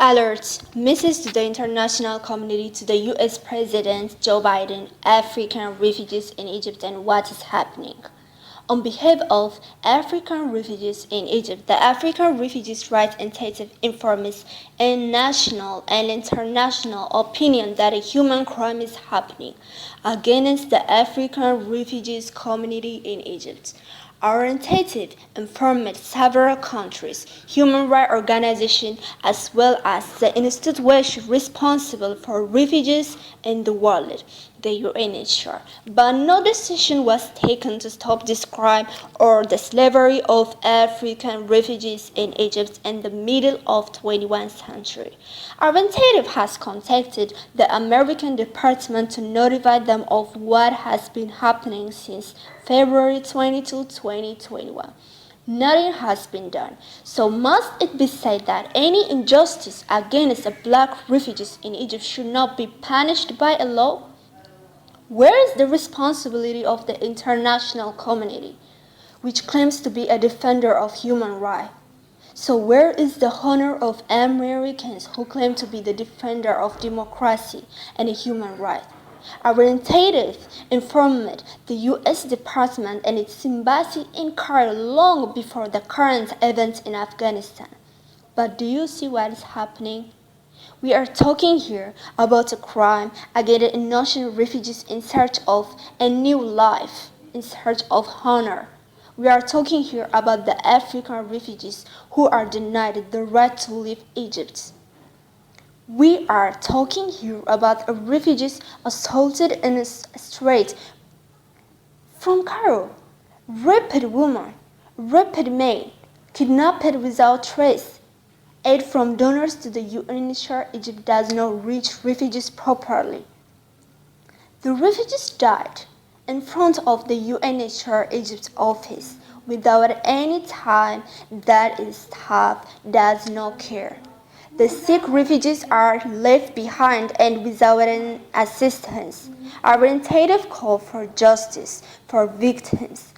Alert! Message to the international community, to the U.S. President Joe Biden, African refugees in Egypt and what is happening. On behalf of African refugees in Egypt, the African Refugees Rights Initiative informs a national and international opinion that a human crime is happening against the African refugees community in Egypt. Our initiative informed several countries, human rights organizations, as well as the institutions responsible for refugees in the world, the UNHCR. But no decision was taken to stop this crime or the slavery of African refugees in Egypt in the middle of the 21st century. Our initiative has contacted the American Department to notify them of what has been happening since February 22, 2021. Nothing has been done. So must it be said that any injustice against the black refugees in Egypt should not be punished by a law? Where is the responsibility of the international community, which claims to be a defender of human rights? So where is the honor of Americans who claim to be the defender of democracy and human rights? Our initiative informed the U.S. Department and its embassy in Cairo long before the current events in Afghanistan. But do you see what is happening? We are talking here about a crime against innocent refugees in search of a new life, in search of honor. We are talking here about the African refugees who are denied the right to leave Egypt. We are talking here about refugees assaulted in a street from Cairo, raped women, raped men, kidnapped without trace. Aid from donors to the UNHCR Egypt does not reach refugees properly. The refugees died in front of the UNHCR Egypt office without any time that its staff does not care. The sick refugees are left behind and without any assistance. Our initiative call for justice for victims.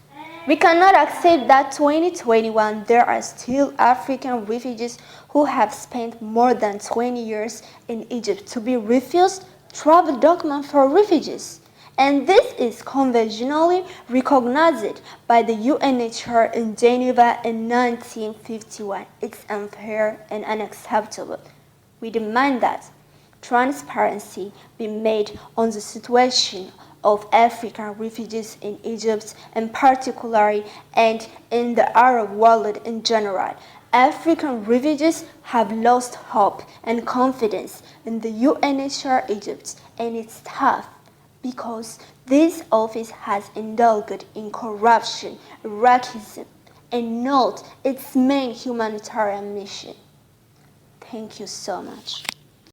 We cannot accept that 2021 there are still African refugees who have spent more than 20 years in Egypt to be refused travel document for refugees. And this is conventionally recognized by the UNHCR in Geneva in 1951. It's unfair and unacceptable. We demand that transparency be made on the situation of African refugees in Egypt in particular and in the Arab world in general. African refugees have lost hope and confidence in the UNHCR Egypt and its staff because this office has indulged in corruption, racism, and not its main humanitarian mission. Thank you so much.